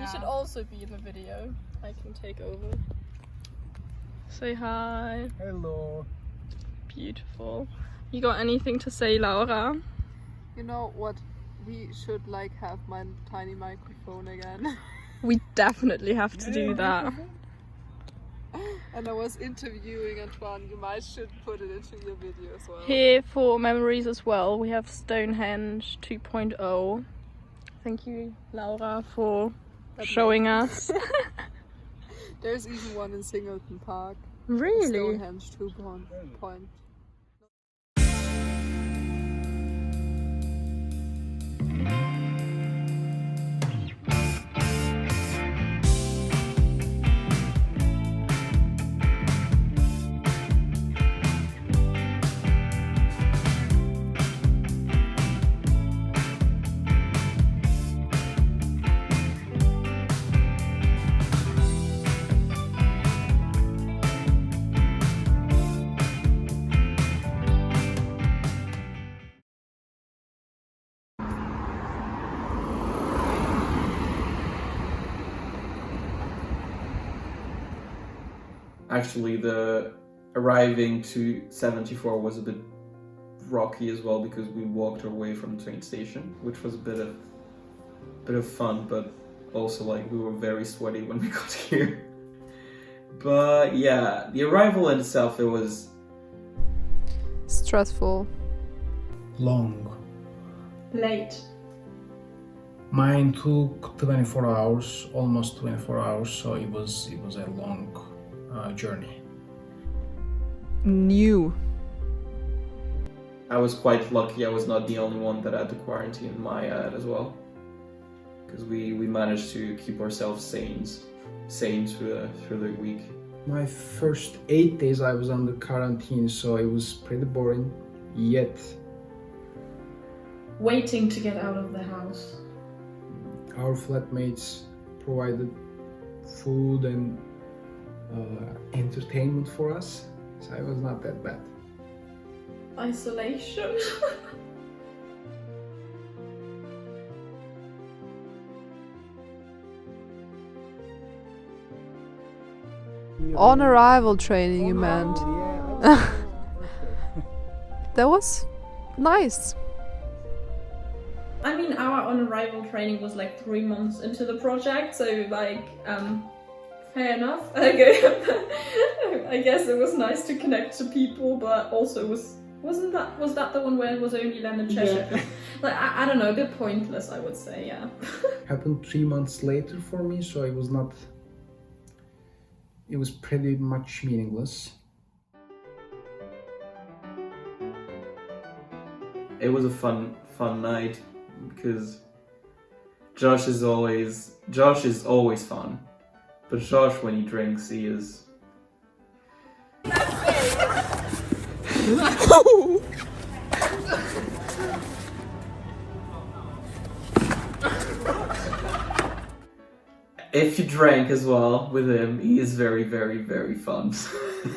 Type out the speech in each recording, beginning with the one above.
You should also be in the video. I can take over. Say hi. Hello. Beautiful. You got anything to say, Laura? You know what? We should like have my tiny microphone again. We definitely have to do that. And I was interviewing Antoine. You might should put it into your video as well. Here for memories as well, we have Stonehenge 2.0. Thank you, Laura, for showing us. There's even one in Singleton Park. Really? Stonehenge 2.0. Actually, the arriving to 74 was a bit rocky as well because we walked our way from the train station, which was a bit of fun, but also like we were very sweaty when we got here. But yeah, the arrival in itself, it was stressful. Long. Late. Mine took 24 hours, almost 24 hours, so it was a long journey. New. I was quite lucky I was not the only one that had to quarantine my as well, because we managed to keep ourselves sane through the week. My first 8 days I was under quarantine, so it was pretty boring, yet Waiting to get out of the house. our flatmates provided food and entertainment for us, so it was not that bad. Isolation. On arrival training, you meant. That was nice. I mean, our on-arrival training was like 3 months into the project, so like, fair enough. Okay. I guess it was nice to connect to people, but also was that the one where it was only Leonard Cheshire? Yeah. Like, I don't know, a bit pointless, I would say, yeah. Happened 3 months later for me, so it was pretty much meaningless. It was a fun night because Josh is always fun, but Josh, when he drinks, he is. If you drank as well with him, he is very, very, very fun.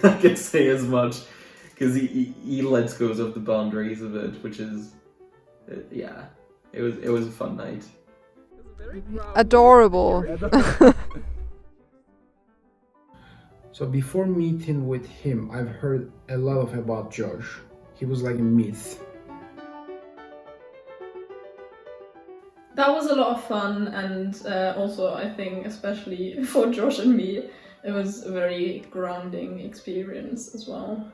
I can say as much, because he lets go of the boundaries of it, which is, yeah, it was a fun night. Adorable. So before meeting with him, I've heard a lot about Josh. He was like a myth. That was a lot of fun, and also I think, especially for Josh and me, it was a very grounding experience as well.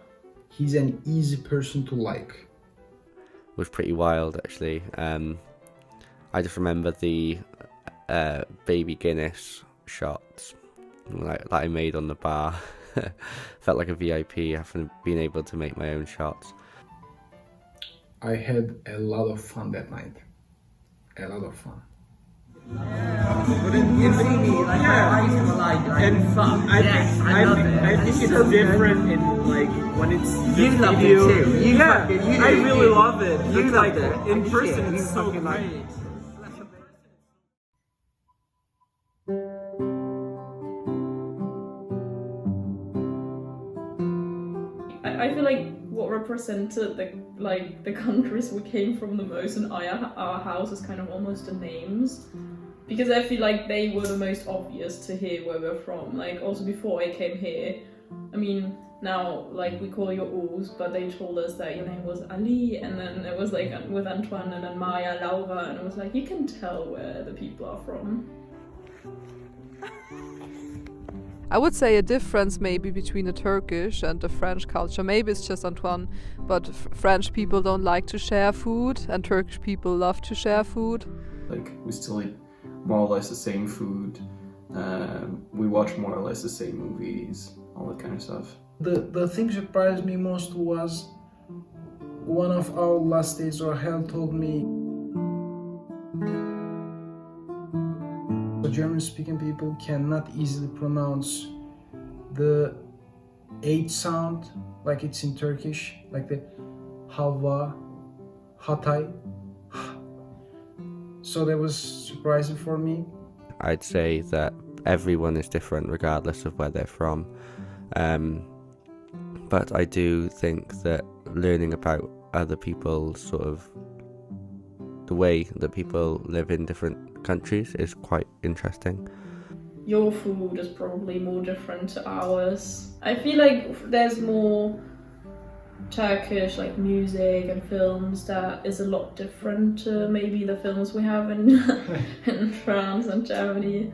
He's an easy person to like. It was pretty wild, actually. I just remember the baby Guinness shots that I made on the bar. Felt like a VIP, having been able to make my own shots. I had a lot of fun that night. A lot of fun. But in Sydney, like I used to like and fun. I think it's different in like when it's you love it too. I really love it. You like it in person. It's so great. I feel like what represented the countries we came from the most in our house is kind of almost the names, because I feel like they were the most obvious to hear where we're from. Like also before I came here, I mean now like we call you Oz, but they told us that your name was Ali, and then it was like with Antoine and then Maya, Laura, and it was like you can tell where the people are from. I would say a difference maybe between the Turkish and the French culture. Maybe it's just Antoine, but French people don't like to share food and Turkish people love to share food. Like we still eat more or less the same food. We watch more or less the same movies, all that kind of stuff. The thing that surprised me most was one of our last days, Rahel told me the German-speaking people cannot easily pronounce the H sound like it's in Turkish, like the Hava, Hatay. So that was surprising for me. I'd say that everyone is different regardless of where they're from. But I do think that learning about other people's sort of the way that people live in different countries is quite interesting. Your food is probably more different to ours. I feel like there's more Turkish like music and films that is a lot different to maybe the films we have in in France and Germany.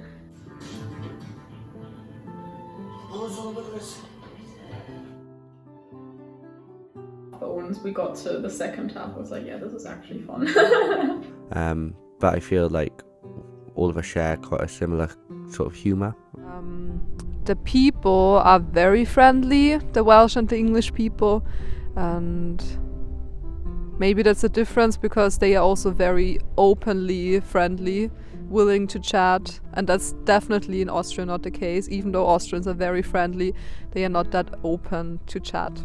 But once we got to the second half, I was like, yeah, this is actually fun. But I feel like all of us share quite a similar sort of humour. The people are very friendly, the Welsh and the English people, and maybe that's a difference because they are also very openly friendly, willing to chat, and that's definitely in Austria not the case. Even though Austrians are very friendly, they are not that open to chat.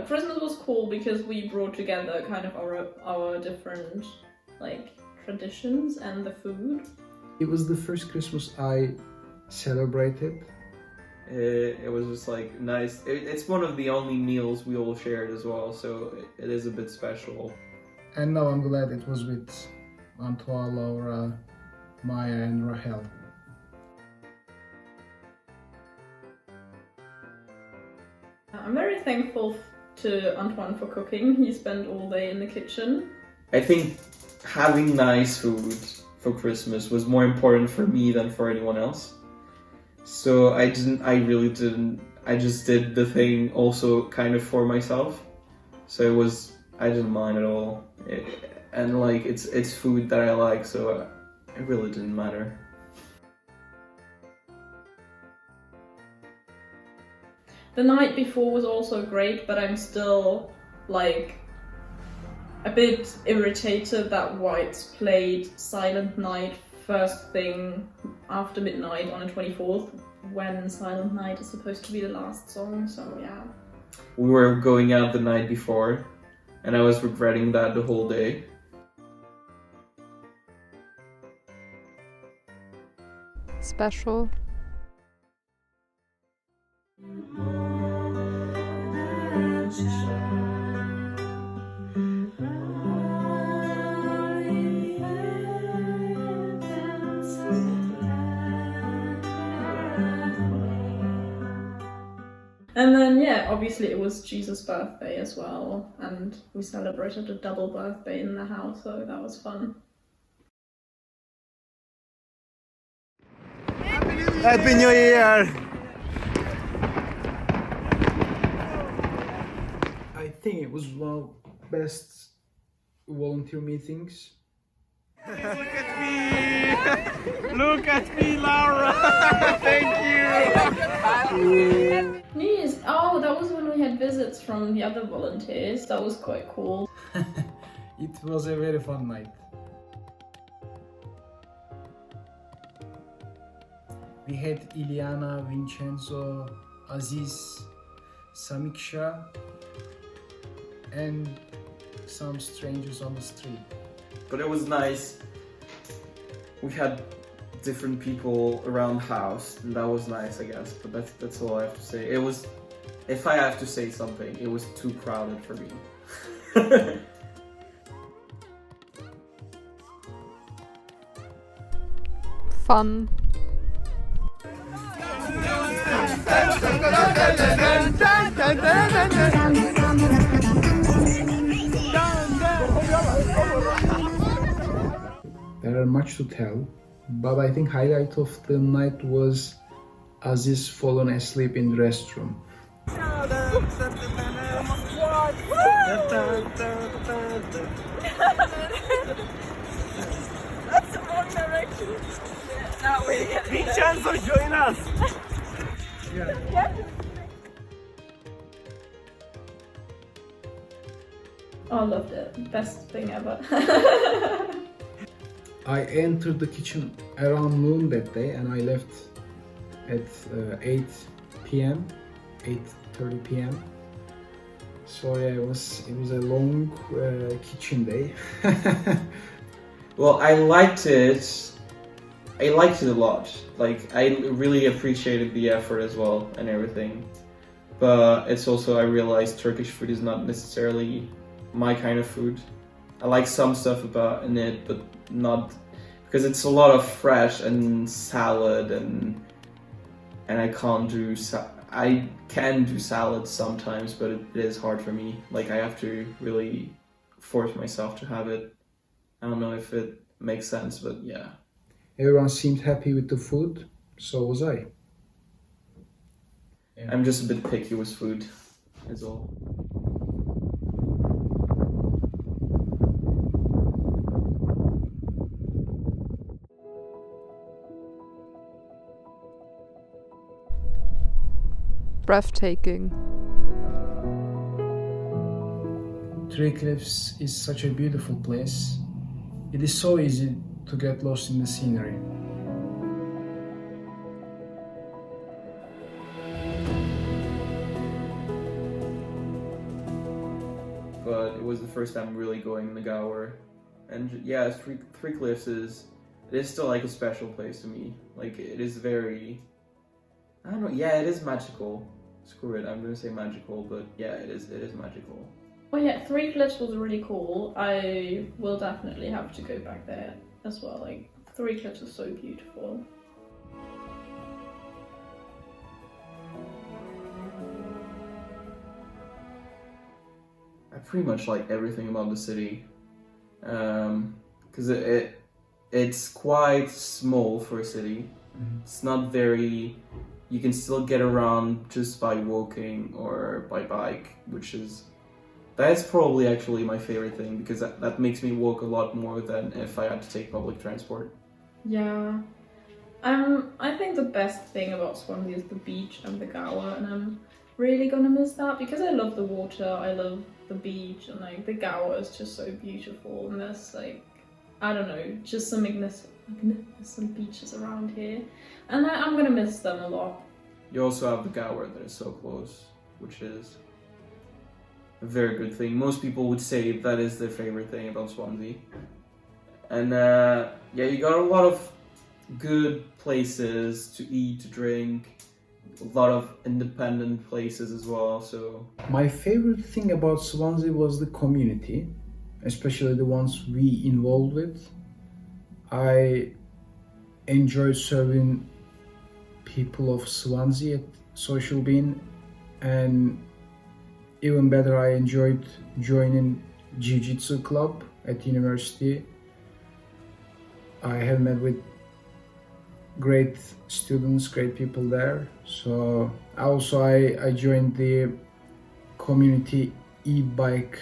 Christmas was cool because we brought together kind of our different like traditions and the food. It was the first Christmas I celebrated. It was just like nice. It's one of the only meals we all shared as well, so it is a bit special. And now I'm glad it was with Antoine, Laura, Maya and Rahel. I'm very thankful to Antoine for cooking. He spent all day in the kitchen. I think having nice food for Christmas was more important for me than for anyone else. So I just did the thing also kind of for myself. So I didn't mind at all. And like it's food that I like, so it really didn't matter. The night before was also great, but I'm still like a bit irritated that White's played Silent Night first thing after midnight on the 24th, when Silent Night is supposed to be the last song, so yeah. We were going out the night before, and I was regretting that the whole day. Special. And then yeah, obviously it was Jesus' birthday as well, and we celebrated a double birthday in the house, so that was fun. Happy New Year! I think it was one of the best volunteer meetings. Look at me! Look at me, Laura! Thank you! New Year's, oh, that was when we had visits from the other volunteers. That was quite cool. It was a very fun night. We had Iliana, Vincenzo, Aziz, Samiksha, and some strangers on the street. But it was nice. We had different people around the house, and that was nice, I guess. But that's all I have to say. It was, if I have to say something, it was too crowded for me. Fun. There are much to tell, but I think highlight of the night was Aziz fallen asleep in the restroom. That's the wrong direction. Now we get Big chance of join us. Oh, I loved it. Best thing ever. I entered the kitchen around noon that day and I left at 8 p.m. 8:30 p.m. So yeah, it was a long kitchen day. Well, I liked it. I liked it a lot. Like, I really appreciated the effort as well and everything. But it's also, I realized Turkish food is not necessarily my kind of food. I like some stuff about in it, but not, because it's a lot of fresh and salad and I can't do I can do salad sometimes, but it is hard for me. Like, I have to really force myself to have it. I don't know if it makes sense, but yeah. Everyone seemed happy with the food, so was I. I'm just a bit picky with food, is all. Breathtaking. Three Cliffs is such a beautiful place. It is so easy to get lost in the scenery. But it was the first time really going in the Gower. And yeah, Three Cliffs it is still like a special place to me. Like, it is very, I don't know, yeah, it is magical. Screw it, I'm gonna say magical, but yeah, it is magical. Well, yeah, Three Cliffs was really cool. I will definitely have to go back there as well. Like, Three Cliffs is so beautiful. I pretty much like everything about the city, because it's quite small for a city. It's not very. You can still get around just by walking or by bike, that's probably actually my favorite thing, because that makes me walk a lot more than if I had to take public transport. Yeah. I think the best thing about Swansea is the beach and the Gower, and I'm really gonna miss that because I love the water, I love the beach, and like the Gower is just so beautiful, and there's like, I don't know, just some magnificent beaches around here, and I'm gonna miss them a lot. You also have the Gower that is so close, which is a very good thing. Most people would say that is their favorite thing about Swansea. And yeah, you got a lot of good places to eat, to drink, a lot of independent places as well, so... My favorite thing about Swansea was the community, especially the ones we involved with. I enjoyed serving people of Swansea at Social Bean, and even better, I enjoyed joining Jiu-Jitsu club at university. I have met with great students, great people there. So also I joined the community e-bike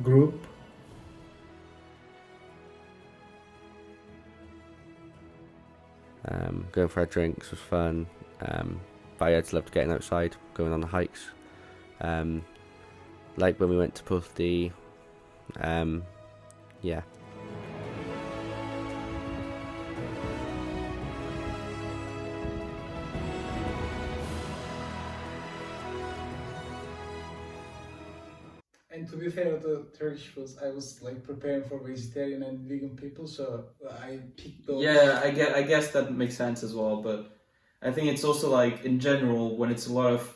group. Going for our drinks was fun, but I just loved getting outside, going on the hikes. Like when we went to Puthley, yeah. And to be fair, the Turkish foods, I was like preparing for vegetarian and vegan people, so I picked those. Yeah, I guess that makes sense as well, but I think it's also like in general when it's a lot of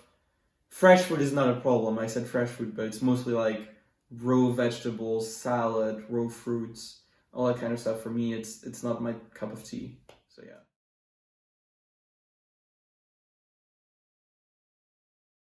fresh food is not a problem. I said fresh food, but it's mostly like raw vegetables, salad, raw fruits, all that kind of stuff. For me, it's not my cup of tea. So yeah.